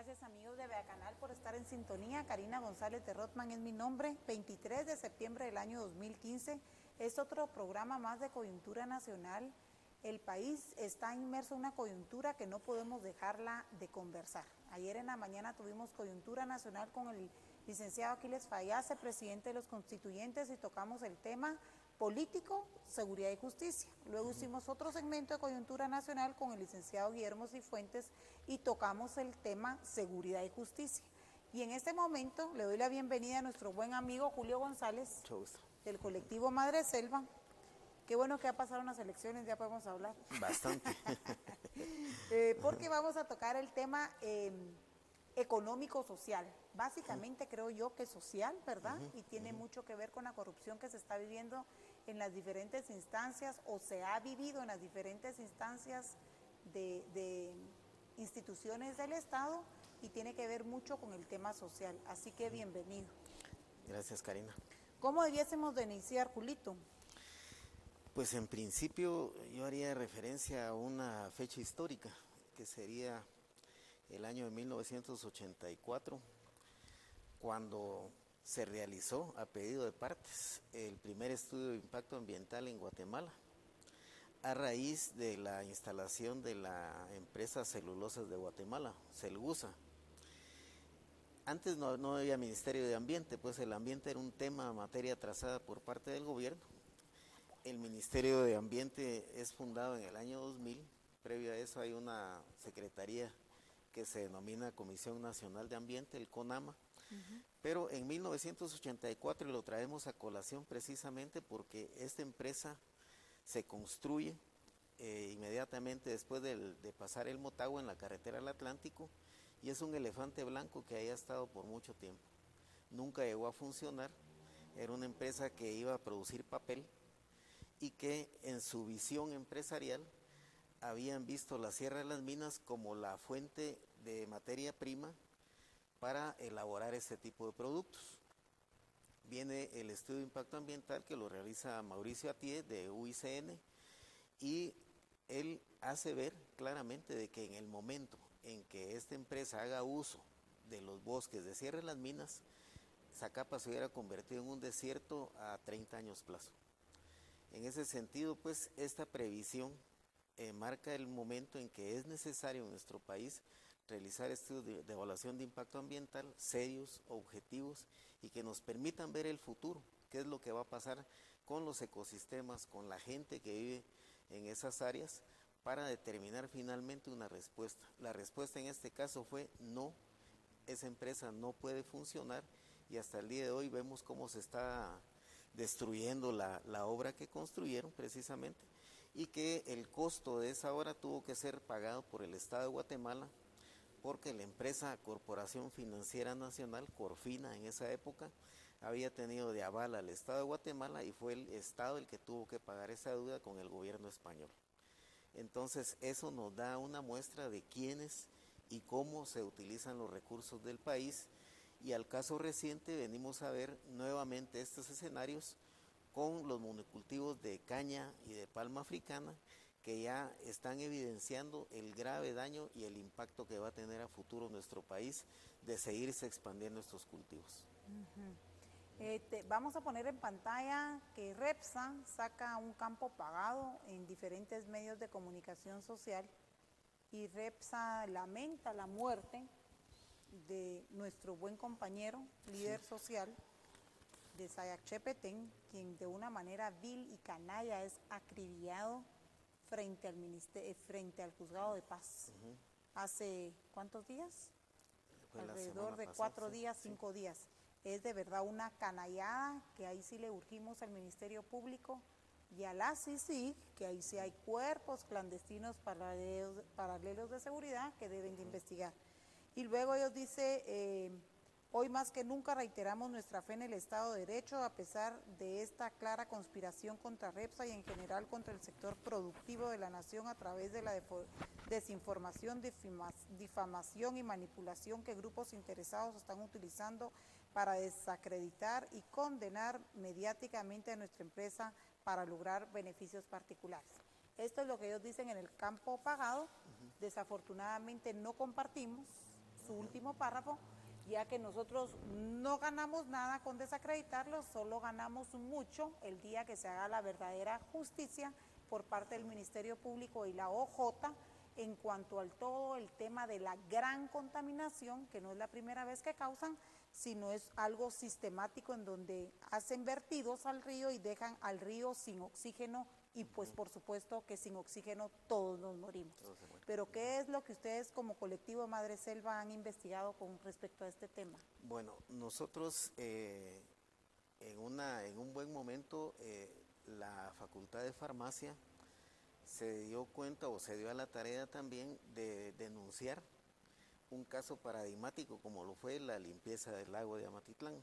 Gracias amigos de Beacanal por estar en sintonía. Karina González de Rotman es mi nombre. 23 de septiembre del año 2015 es otro programa más de coyuntura nacional. El país está inmerso en una coyuntura que no podemos dejarla de conversar. Ayer en la mañana tuvimos coyuntura nacional con el licenciado Aquiles Fayase, presidente de los constituyentes, y tocamos el tema político, seguridad y justicia. Luego hicimos otro segmento de coyuntura nacional con el licenciado Guillermo Cifuentes y tocamos el tema seguridad y justicia. Y en este momento le doy la bienvenida a nuestro buen amigo Julio González, del colectivo Madre Selva. Qué bueno que ha pasado unas elecciones, ya podemos hablar. Bastante. Porque vamos a tocar el tema económico-social. Básicamente creo yo que social, ¿verdad? Y tiene mucho que ver con la corrupción que se está viviendo en las diferentes instancias o se ha vivido en las diferentes instancias de instituciones del Estado y tiene que ver mucho con el tema social. Así que bienvenido. Gracias, Karina. ¿Cómo debiésemos de iniciar, Julito? Pues en principio yo haría referencia a una fecha histórica, que sería el año de 1984, cuando se realizó, a pedido de partes, el primer estudio de impacto ambiental en Guatemala, a raíz de la instalación de la empresa Celulosas de Guatemala, Celgusa. Antes no había Ministerio de Ambiente, pues el ambiente era un tema, materia trazada por parte del gobierno. El Ministerio de Ambiente es fundado en el año 2000, previo a eso hay una secretaría que se denomina Comisión Nacional de Ambiente, el CONAMA, pero en 1984 lo traemos a colación precisamente porque esta empresa se construye inmediatamente después de pasar el Motagua en la carretera al Atlántico, y es un elefante blanco que ahí ha estado por mucho tiempo. Nunca llegó a funcionar, era una empresa que iba a producir papel y que en su visión empresarial habían visto la Sierra de las Minas como la fuente de materia prima para elaborar este tipo de productos. Viene el estudio de impacto ambiental que lo realiza Mauricio Atié de UICN y él hace ver claramente de que en el momento en que esta empresa haga uso de los bosques de Sierra de las Minas, Zacapa se hubiera convertido en un desierto a 30 años plazo. En ese sentido, pues, esta previsión marca el momento en que es necesario en nuestro país realizar estudios de evaluación de impacto ambiental serios, objetivos y que nos permitan ver el futuro, qué es lo que va a pasar con los ecosistemas, con la gente que vive en esas áreas, para determinar finalmente una respuesta. La respuesta en este caso fue no, esa empresa no puede funcionar, y hasta el día de hoy vemos cómo se está destruyendo la obra que construyeron precisamente, y que el costo de esa obra tuvo que ser pagado por el Estado de Guatemala, porque la empresa Corporación Financiera Nacional, Corfina en esa época, había tenido de aval al Estado de Guatemala y fue el Estado el que tuvo que pagar esa deuda con el gobierno español. Entonces eso nos da una muestra de quiénes y cómo se utilizan los recursos del país, y al caso reciente venimos a ver nuevamente estos escenarios con los monocultivos de caña y de palma africana, que ya están evidenciando el grave daño y el impacto que va a tener a futuro nuestro país de seguirse expandiendo estos cultivos. Vamos a poner en pantalla que Repsa saca un campo pagado en diferentes medios de comunicación social, y Repsa lamenta la muerte de nuestro buen compañero, líder social, de Sayak Chepetén, quien de una manera vil y canalla es acribillado frente al juzgado de paz. Hace ¿cuántos días? Alrededor de 4 días, 5 días. Es de verdad una canallada que ahí sí le urgimos al Ministerio Público y a la CICIG, que ahí sí hay cuerpos clandestinos paralelos de seguridad que deben de investigar. Y luego ellos dicen, hoy más que nunca reiteramos nuestra fe en el Estado de Derecho, a pesar de esta clara conspiración contra Repsa y en general contra el sector productivo de la nación a través de la desinformación, difamación y manipulación que grupos interesados están utilizando para desacreditar y condenar mediáticamente a nuestra empresa para lograr beneficios particulares. Esto es lo que ellos dicen en el campo pagado. Desafortunadamente no compartimos, su último párrafo, ya que nosotros no ganamos nada con desacreditarlos, solo ganamos mucho el día que se haga la verdadera justicia por parte del Ministerio Público y la OJ en cuanto al todo el tema de la gran contaminación, que no es la primera vez que causan, sino es algo sistemático en donde hacen vertidos al río y dejan al río sin oxígeno y pues por supuesto que sin oxígeno todos nos morimos. Pero ¿qué es lo que ustedes como colectivo Madre Selva han investigado con respecto a este tema? Bueno, nosotros en un buen momento la Facultad de Farmacia se dio cuenta o se dio a la tarea también de denunciar un caso paradigmático como lo fue la limpieza del lago de Amatitlán,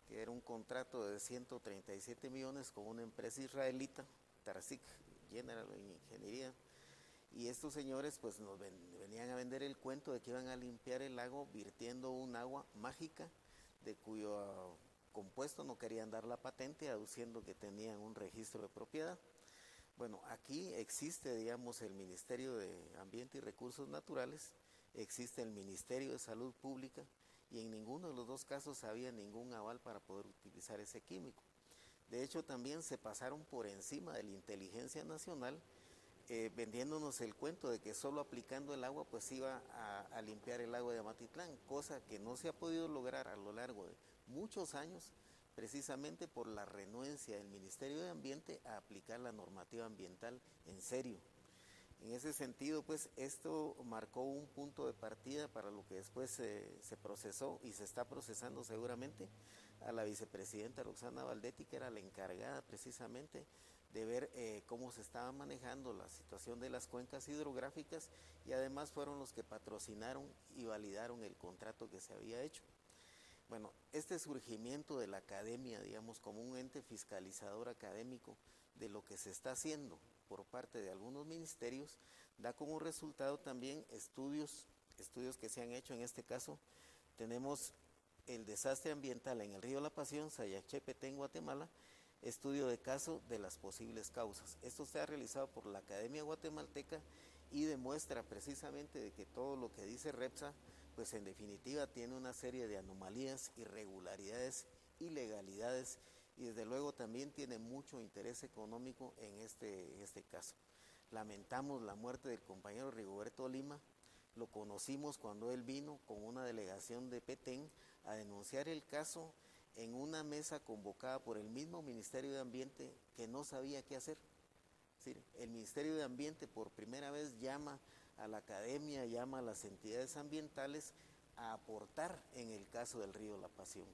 que era un contrato de 137 millones con una empresa israelita, Tarasik General Ingeniería, y estos señores pues nos venían a vender el cuento de que iban a limpiar el lago virtiendo un agua mágica de cuyo compuesto no querían dar la patente, aduciendo que tenían un registro de propiedad. Bueno, aquí existe, digamos, el Ministerio de Ambiente y Recursos Naturales, existe el Ministerio de Salud Pública y en ninguno de los dos casos había ningún aval para poder utilizar ese químico. De hecho, también se pasaron por encima de la inteligencia nacional vendiéndonos el cuento de que solo aplicando el agua pues iba a limpiar el lago de Amatitlán, cosa que no se ha podido lograr a lo largo de muchos años, precisamente por la renuencia del Ministerio de Ambiente a aplicar la normativa ambiental en serio. En ese sentido, pues, esto marcó un punto de partida para lo que después se procesó y se está procesando seguramente a la vicepresidenta Roxana Valdetti, que era la encargada precisamente de ver cómo se estaba manejando la situación de las cuencas hidrográficas y además fueron los que patrocinaron y validaron el contrato que se había hecho. Bueno, este surgimiento de la academia, digamos, como un ente fiscalizador académico de lo que se está haciendo por parte de algunos ministerios, da como resultado también estudios que se han hecho. En este caso tenemos el desastre ambiental en el río La Pasión, Sayachépetén, en Guatemala, estudio de caso de las posibles causas. Esto se ha realizado por la Academia Guatemalteca y demuestra precisamente de que todo lo que dice REPSA, pues en definitiva tiene una serie de anomalías, irregularidades, ilegalidades y desde luego también tiene mucho interés económico en este caso. Lamentamos la muerte del compañero Rigoberto Lima, lo conocimos cuando él vino con una delegación de Petén a denunciar el caso en una mesa convocada por el mismo Ministerio de Ambiente que no sabía qué hacer. Es decir, el Ministerio de Ambiente por primera vez llama a la academia, llama a las entidades ambientales a aportar en el caso del río La Pasión.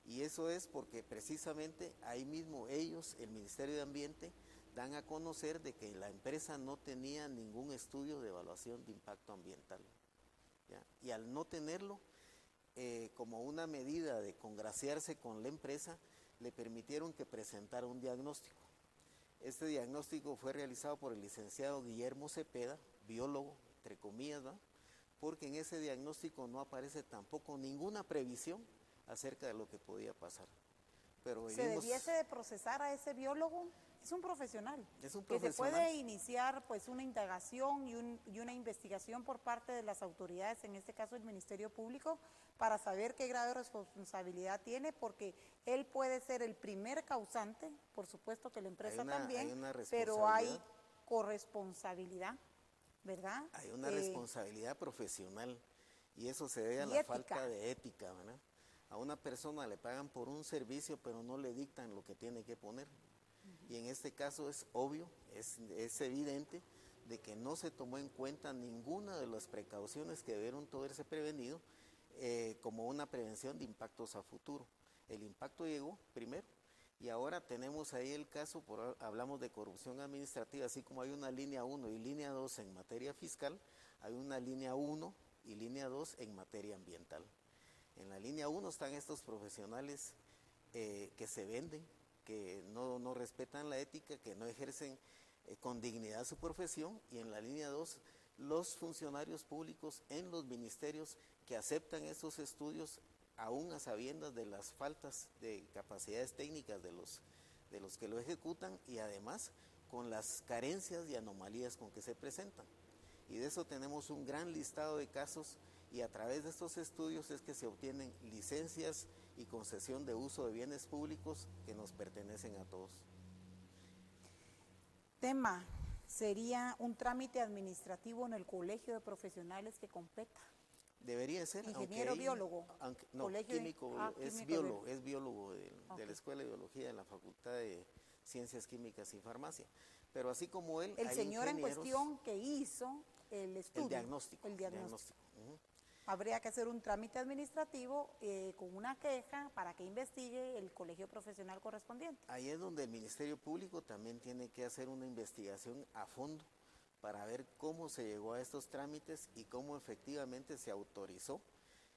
Y eso es porque precisamente ahí mismo ellos, el Ministerio de Ambiente, dan a conocer de que la empresa no tenía ningún estudio de evaluación de impacto ambiental, ¿ya? Y al no tenerlo, como una medida de congraciarse con la empresa, le permitieron que presentara un diagnóstico. Este diagnóstico fue realizado por el licenciado Guillermo Cepeda, biólogo, entre comillas, ¿no? Porque en ese diagnóstico no aparece tampoco ninguna previsión acerca de lo que podía pasar. Pero ¿Se debiese de procesar a ese biólogo? Es un profesional. Es un que profesional. se puede iniciar pues una indagación y una investigación por parte de las autoridades, en este caso el Ministerio Público, para saber qué grado de responsabilidad tiene, porque él puede ser el primer causante, por supuesto que la empresa también, pero hay corresponsabilidad, ¿verdad? Hay una responsabilidad profesional y eso se debe a la falta de ética, ¿verdad? A una persona le pagan por un servicio, pero no le dictan lo que tiene que poner. Y en este caso es obvio, es evidente de que no se tomó en cuenta ninguna de las precauciones que debieron haberse prevenido como una prevención de impactos a futuro. El impacto llegó primero y ahora tenemos ahí el caso, hablamos de corrupción administrativa, así como hay una línea 1 y línea 2 en materia fiscal, hay una línea 1 y línea 2 en materia ambiental. En la línea 1 están estos profesionales que se venden, que no respetan la ética, que no ejercen con dignidad su profesión, y en la línea 2 los funcionarios públicos en los ministerios que aceptan estos estudios aún a sabiendas de las faltas de capacidades técnicas de los que lo ejecutan y además con las carencias y anomalías con que se presentan. Y de eso tenemos un gran listado de casos y a través de estos estudios es que se obtienen licencias y concesión de uso de bienes públicos que nos pertenecen a todos. Tema, sería un trámite administrativo en el colegio de profesionales que competa. Debería ser. Ingeniero biólogo. No, químico, es biólogo de la Escuela de Biología de la Facultad de Ciencias Químicas y Farmacia. Pero así como él, el hay señor en ingenieros, cuestión que hizo el estudio. El diagnóstico. Habría que hacer un trámite administrativo con una queja para que investigue el colegio profesional correspondiente. Ahí es donde el Ministerio Público también tiene que hacer una investigación a fondo para ver cómo se llegó a estos trámites y cómo efectivamente se autorizó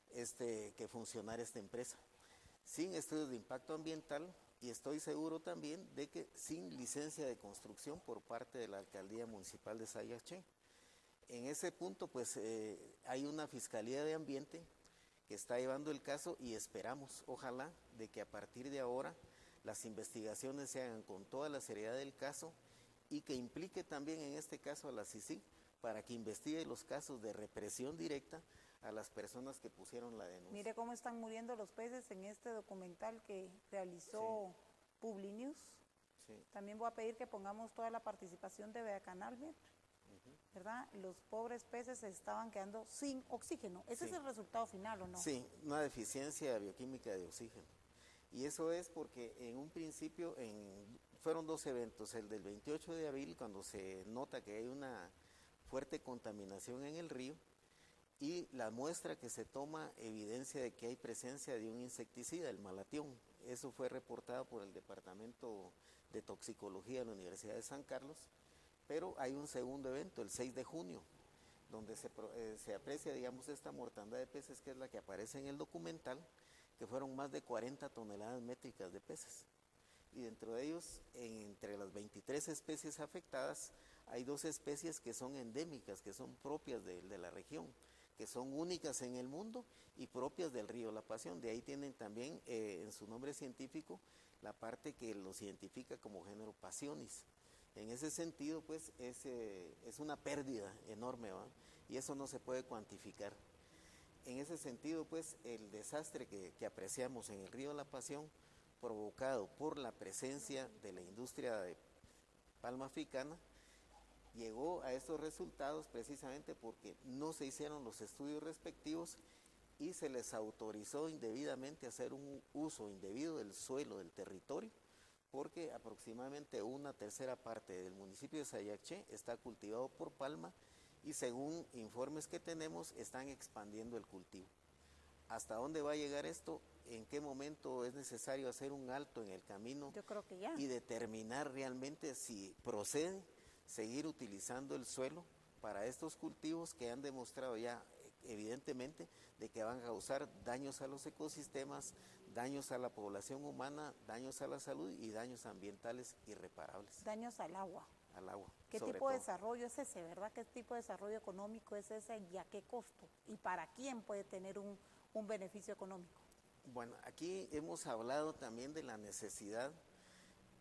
que funcionara esta empresa. Sin estudios de impacto ambiental y estoy seguro también de que sin licencia de construcción por parte de la Alcaldía Municipal de Sayaché. En ese punto pues hay una Fiscalía de Ambiente que está llevando el caso y esperamos, ojalá, de que a partir de ahora las investigaciones se hagan con toda la seriedad del caso y que implique también en este caso a la CICIG para que investigue los casos de represión directa a las personas que pusieron la denuncia. Mire cómo están muriendo los peces en este documental que realizó Publinews. Sí. También voy a pedir que pongamos toda la participación de Beacanal, ¿verdad? Los pobres peces se estaban quedando sin oxígeno. ¿Ese es el resultado final o no? Sí, una deficiencia bioquímica de oxígeno. Y eso es porque en un principio fueron dos eventos, el del 28 de abril cuando se nota que hay una fuerte contaminación en el río y la muestra que se toma evidencia de que hay presencia de un insecticida, el malatión. Eso fue reportado por el Departamento de Toxicología de la Universidad de San Carlos, pero hay un segundo evento, el 6 de junio, donde se aprecia, digamos, esta mortandad de peces que es la que aparece en el documental, que fueron más de 40 toneladas métricas de peces. Y dentro de ellos, entre las 23 especies afectadas, hay 2 especies que son endémicas, que son propias de la región, que son únicas en el mundo y propias del río La Pasión. De ahí tienen también en su nombre científico la parte que los identifica como género Passionis. En ese sentido, pues, es una pérdida enorme, ¿va? Y eso no se puede cuantificar. En ese sentido, pues, el desastre que apreciamos en el río La Pasión, provocado por la presencia de la industria de palma africana, llegó a estos resultados precisamente porque no se hicieron los estudios respectivos y se les autorizó indebidamente hacer un uso indebido del suelo, del territorio, porque aproximadamente 1/3 parte del municipio de Sayaché está cultivado por palma y según informes que tenemos están expandiendo el cultivo. ¿Hasta dónde va a llegar esto? ¿En qué momento es necesario hacer un alto en el camino? Yo creo que ya. Y determinar realmente si procede seguir utilizando el suelo para estos cultivos que han demostrado ya evidentemente de que van a causar daños a los ecosistemas, daños a la población humana, daños a la salud y daños ambientales irreparables. Daños al agua. Al agua. ¿Qué tipo de desarrollo es ese, verdad? ¿Qué tipo de desarrollo económico es ese y a qué costo? ¿Y para quién puede tener un beneficio económico? Bueno, aquí hemos hablado también de la necesidad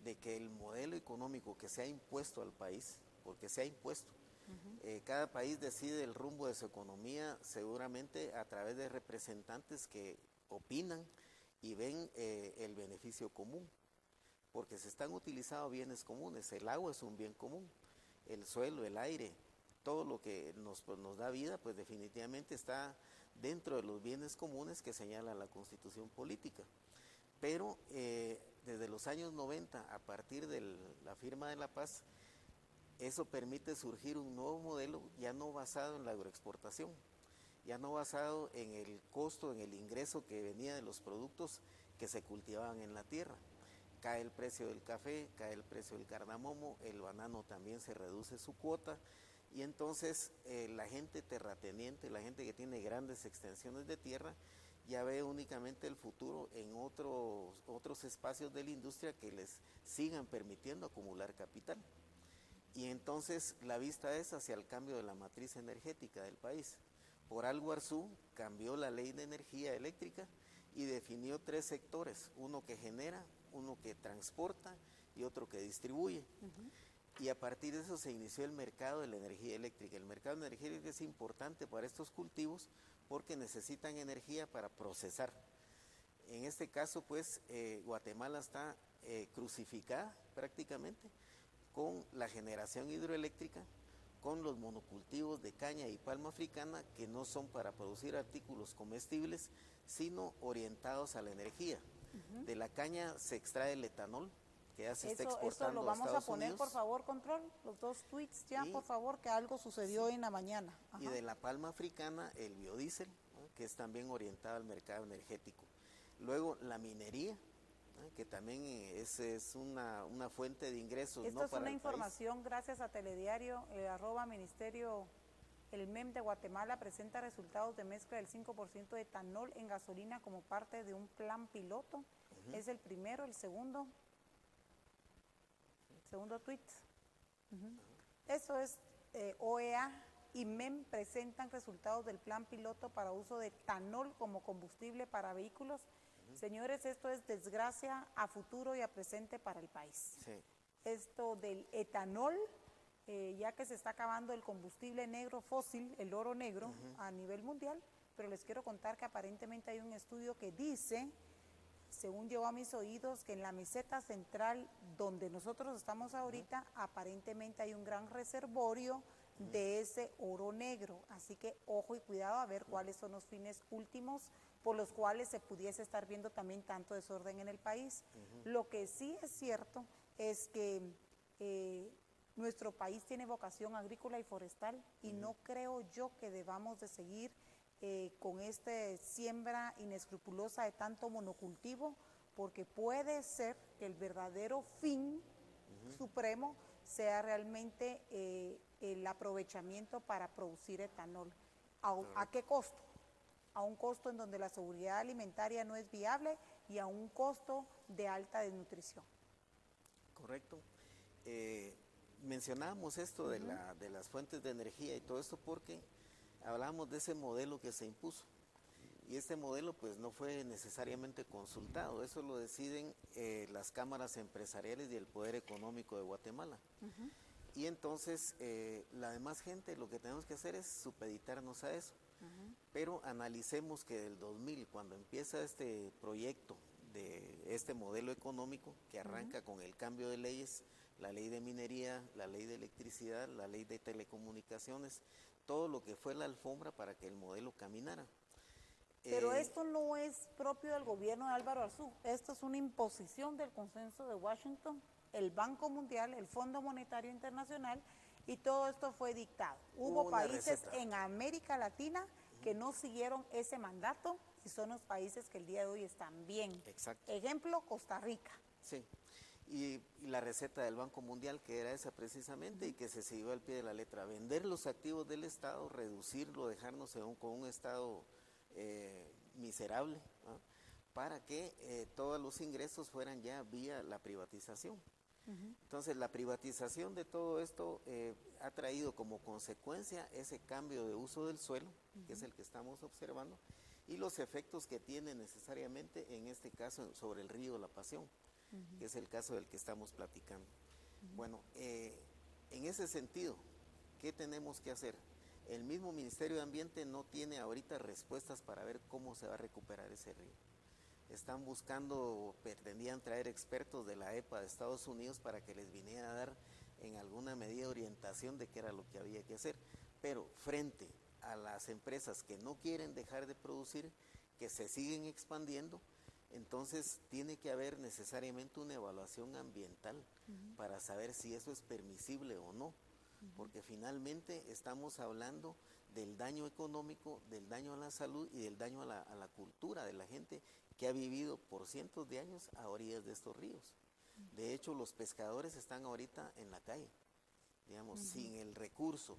de que el modelo económico que se ha impuesto al país, porque se ha impuesto, cada país decide el rumbo de su economía seguramente a través de representantes que opinan y ven el beneficio común, porque se están utilizando bienes comunes. El agua es un bien común, el suelo, el aire, todo lo que nos da vida, pues definitivamente está dentro de los bienes comunes que señala la Constitución política. Pero desde los años 90, a partir de la firma de la paz, eso permite surgir un nuevo modelo ya no basado en la agroexportación, ya no basado en el costo, en el ingreso que venía de los productos que se cultivaban en la tierra. Cae el precio del café, cae el precio del cardamomo, el banano también se reduce su cuota y entonces la gente terrateniente, la gente que tiene grandes extensiones de tierra, ya ve únicamente el futuro en otros espacios de la industria que les sigan permitiendo acumular capital. Y entonces la vista es hacia el cambio de la matriz energética del país. Por algo Arzú cambió la ley de energía eléctrica y definió 3 sectores, uno que genera, uno que transporta y otro que distribuye. y a partir de eso se inició el mercado de la energía eléctrica. El mercado de energía eléctrica es importante para estos cultivos porque necesitan energía para procesar. En este caso, pues, Guatemala está crucificada prácticamente con la generación hidroeléctrica, con los monocultivos de caña y palma africana que no son para producir artículos comestibles, sino orientados a la energía. De la caña se extrae el etanol, que ya se está exportando lo vamos a Estados a poner, Unidos. Por favor, control, los 2 tweets ya, por favor, que algo sucedió en la mañana. Y de la palma africana, el biodiesel, ¿no?, que es también orientado al mercado energético. Luego, la minería, ¿no?, que también es una fuente de ingresos. Esto no es para una el información gracias a Telediario, @ministerio. El MEM de Guatemala presenta resultados de mezcla del 5% de etanol en gasolina como parte de un plan piloto. Es el primero, el segundo tweet. Eso es OEA y MEM presentan resultados del plan piloto para uso de etanol como combustible para vehículos. Señores, esto es desgracia a futuro y a presente para el país. Sí. Esto del etanol, ya que se está acabando el combustible negro fósil, el oro negro, a nivel mundial, pero les quiero contar que aparentemente hay un estudio que dice, según llegó a mis oídos, que en la meseta central donde nosotros estamos ahorita, aparentemente hay un gran reservorio de ese oro negro. Así que ojo y cuidado a ver cuáles son los fines últimos por los cuales se pudiese estar viendo también tanto desorden en el país. Lo que sí es cierto es que nuestro país tiene vocación agrícola y forestal y no creo yo que debamos de seguir con esta siembra inescrupulosa de tanto monocultivo, porque puede ser que el verdadero fin supremo sea realmente el aprovechamiento para producir etanol. ¿A qué costo? A un costo en donde la seguridad alimentaria no es viable y a un costo de alta desnutrición. Correcto. Mencionábamos esto de las fuentes de energía y todo esto porque hablamos de ese modelo que se impuso. Y este modelo pues no fue necesariamente consultado, eso lo deciden las cámaras empresariales y el poder económico de Guatemala. Y entonces la demás gente lo que tenemos que hacer es supeditarnos a eso. Pero analicemos que del 2000, cuando empieza este proyecto de este modelo económico, que arranca con el cambio de leyes, la ley de minería, la ley de electricidad, la ley de telecomunicaciones, todo lo que fue la alfombra para que el modelo caminara. Pero esto no es propio del gobierno de Álvaro Arzú, esto es una imposición del consenso de Washington, el Banco Mundial, el Fondo Monetario Internacional, y todo esto fue dictado. Hubo países en América Latina que no siguieron ese mandato y son los países que el día de hoy están bien. Exacto. Ejemplo, Costa Rica. Sí, y la receta del Banco Mundial, que era esa precisamente, y que se siguió al pie de la letra: vender los activos del Estado, reducirlo, dejarnos con un Estado miserable, ¿no?, para que todos los ingresos fueran ya vía la privatización. Entonces, la privatización de todo esto ha traído como consecuencia ese cambio de uso del suelo, que es el que estamos observando, y los efectos que tiene necesariamente, en este caso, sobre el río La Pasión, que es el caso del que estamos platicando. Bueno, en ese sentido, ¿qué tenemos que hacer? El mismo Ministerio de Ambiente no tiene ahorita respuestas para ver cómo se va a recuperar ese río. Están buscando, pretendían traer expertos de la EPA de Estados Unidos para que les viniera a dar en alguna medida orientación de qué era lo que había que hacer. Pero frente a las empresas que no quieren dejar de producir, que se siguen expandiendo, entonces tiene que haber necesariamente una evaluación ambiental para saber si eso es permisible o no. Porque finalmente estamos hablando del daño económico, del daño a la salud y del daño a la cultura de la gente que ha vivido por cientos de años a orillas de estos ríos. De hecho, los pescadores están ahorita en la calle, digamos, sin el recurso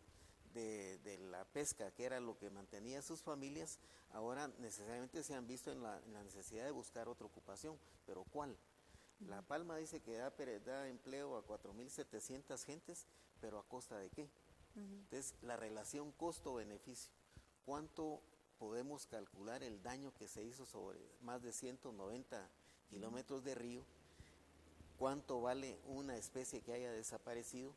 de la pesca, que era lo que mantenía a sus familias. Ahora necesariamente se han visto en la necesidad de buscar otra ocupación. ¿Pero cuál? La Palma dice que da empleo a 4.700 gentes, pero ¿a costa de qué? Entonces, la relación costo-beneficio, ¿cuánto podemos calcular el daño que se hizo sobre más de 190 kilómetros de río? ¿Cuánto vale una especie que haya desaparecido?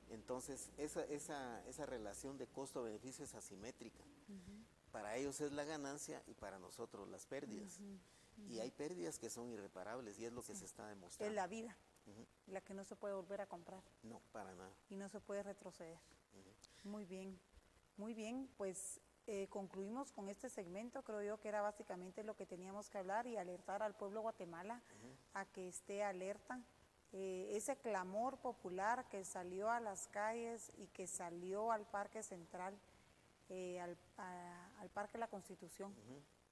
Entonces, esa relación de costo-beneficio es asimétrica. Para ellos es la ganancia y para nosotros las pérdidas. Y hay pérdidas que son irreparables y es lo que se está demostrando. Es la vida, la que no se puede volver a comprar. No, para nada. Y no se puede retroceder. Muy bien, pues concluimos con este segmento. Creo yo que era básicamente lo que teníamos que hablar y alertar al pueblo de Guatemala a que esté alerta. Ese clamor popular que salió a las calles y que salió al Parque Central, al Parque de la Constitución,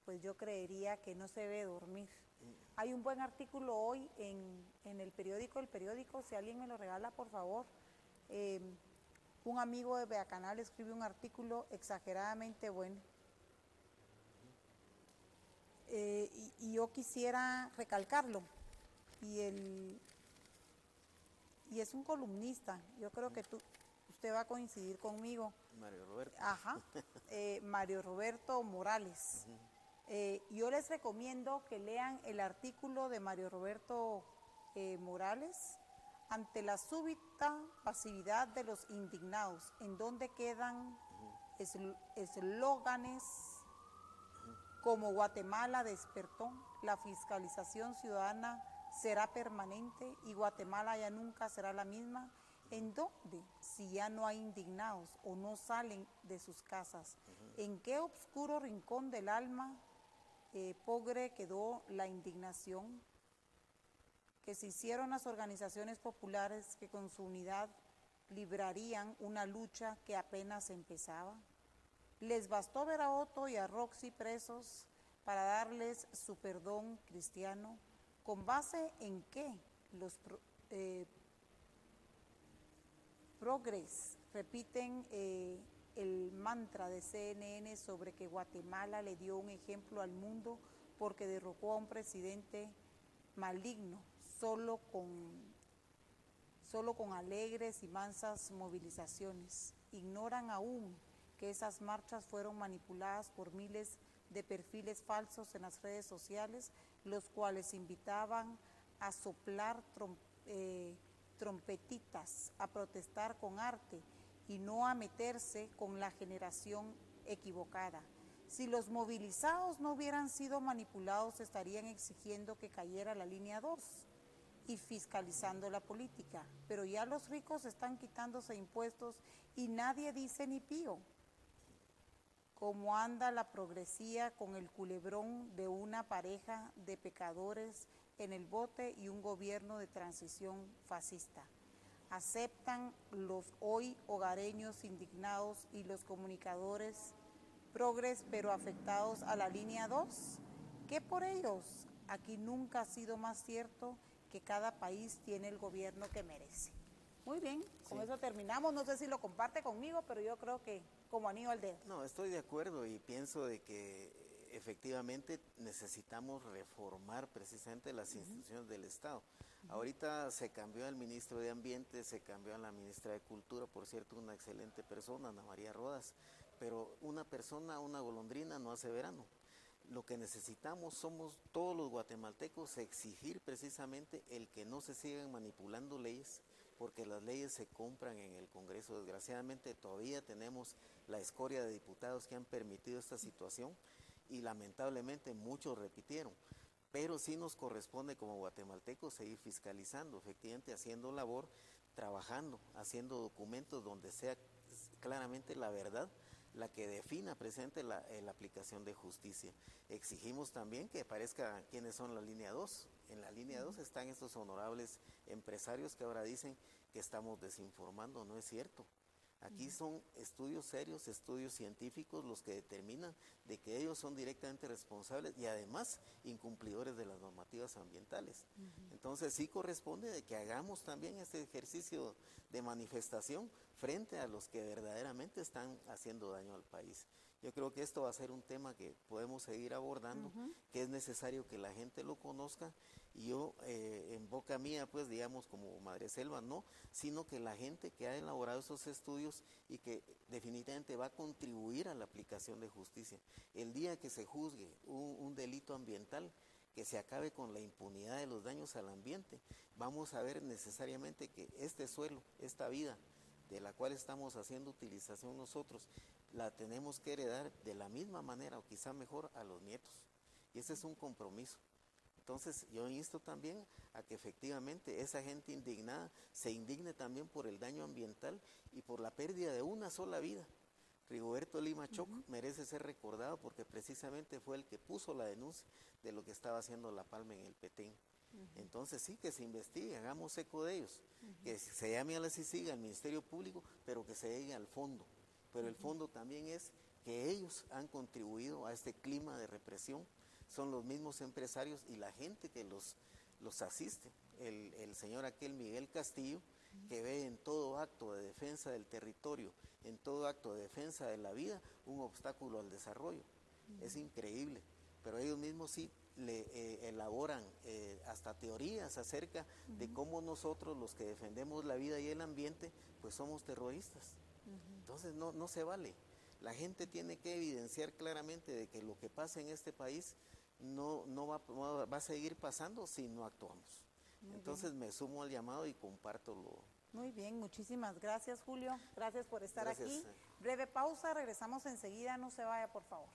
pues yo creería que no se debe dormir. Hay un buen artículo hoy en el periódico, si alguien me lo regala, por favor. Un amigo de Beacanal escribe un artículo exageradamente bueno. Y yo quisiera recalcarlo. Y es un columnista, yo creo que usted va a coincidir conmigo. Mario Roberto. Ajá, Mario Roberto Morales. Yo les recomiendo que lean el artículo de Mario Roberto Morales, ante la súbita pasividad de los indignados, en donde quedan eslóganes como Guatemala despertó, la fiscalización ciudadana será permanente y Guatemala ya nunca será la misma. ¿En dónde? Si ya no hay indignados o no salen de sus casas. ¿En qué oscuro rincón del alma pobre quedó la indignación? Que se hicieron las organizaciones populares que con su unidad librarían una lucha que apenas empezaba. Les bastó ver a Otto y a Roxy presos para darles su perdón cristiano. ¿Con base en qué los progres repiten el mantra de CNN sobre que Guatemala le dio un ejemplo al mundo porque derrocó a un presidente maligno solo con alegres y mansas movilizaciones? Ignoran aún que esas marchas fueron manipuladas por miles de perfiles falsos en las redes sociales, los cuales invitaban a soplar trompetitas, a protestar con arte y no a meterse con la generación equivocada. Si los movilizados no hubieran sido manipulados, estarían exigiendo que cayera la línea 2 y fiscalizando la política, pero ya los ricos están quitándose impuestos y nadie dice ni pío. ¿Cómo anda la progresía con el culebrón de una pareja de pecadores en el bote y un gobierno de transición fascista? ¿Aceptan los hoy hogareños indignados y los comunicadores progres pero afectados a la línea 2? ¿Qué por ellos? Aquí nunca ha sido más cierto que cada país tiene el gobierno que merece. Muy bien, con eso terminamos. No sé si lo comparte conmigo, pero yo creo que como anillo al dedo. No, estoy de acuerdo y pienso de que efectivamente necesitamos reformar precisamente las instituciones del Estado. Ahorita se cambió al ministro de Ambiente, se cambió a la ministra de Cultura, por cierto, una excelente persona, Ana María Rodas, pero una persona, una golondrina no hace verano. Lo que necesitamos somos todos los guatemaltecos exigir precisamente el que no se sigan manipulando leyes, porque las leyes se compran en el Congreso. Desgraciadamente todavía tenemos la escoria de diputados que han permitido esta situación y lamentablemente muchos repitieron. Pero sí nos corresponde como guatemaltecos seguir fiscalizando, efectivamente haciendo labor, trabajando, haciendo documentos donde sea claramente la verdad la que defina presente la aplicación de justicia. Exigimos también que aparezca quiénes son la línea 2. En la línea 2 están estos honorables empresarios que ahora dicen que estamos desinformando. No es cierto. Aquí son estudios serios, estudios científicos los que determinan de que ellos son directamente responsables y además incumplidores de las normativas ambientales. Entonces sí corresponde de que hagamos también este ejercicio de manifestación frente a los que verdaderamente están haciendo daño al país. Yo creo que esto va a ser un tema que podemos seguir abordando, que es necesario que la gente lo conozca y yo en boca mía, pues digamos como Madre Selva, no, sino que la gente que ha elaborado esos estudios y que definitivamente va a contribuir a la aplicación de justicia. El día que se juzgue un delito ambiental, que se acabe con la impunidad de los daños al ambiente, vamos a ver necesariamente que este suelo, esta vida, de la cual estamos haciendo utilización nosotros, la tenemos que heredar de la misma manera o quizá mejor a los nietos. Y ese es un compromiso. Entonces yo insto también a que efectivamente esa gente indignada se indigne también por el daño ambiental y por la pérdida de una sola vida. Rigoberto Lima Choc merece ser recordado porque precisamente fue el que puso la denuncia de lo que estaba haciendo La Palma en el Petén. Entonces sí, que se investigue, hagamos eco de ellos, que se llame a la CICIG, al Ministerio Público, pero que se llegue al fondo. Pero el fondo también es que ellos han contribuido a este clima de represión, son los mismos empresarios y la gente que los asiste. El señor aquel Miguel Castillo, que ve en todo acto de defensa del territorio, en todo acto de defensa de la vida, un obstáculo al desarrollo. Es increíble, pero ellos mismos sí le elaboran hasta teorías acerca de cómo nosotros, los que defendemos la vida y el ambiente, pues somos terroristas. Entonces no se vale. La gente tiene que evidenciar claramente de que lo que pasa en este país no va a seguir pasando si no actuamos. Entonces me sumo al llamado y comparto lo. Muy bien, muchísimas gracias, Julio. Gracias por estar Gracias. aquí. Breve pausa, regresamos enseguida, no se vaya, por favor.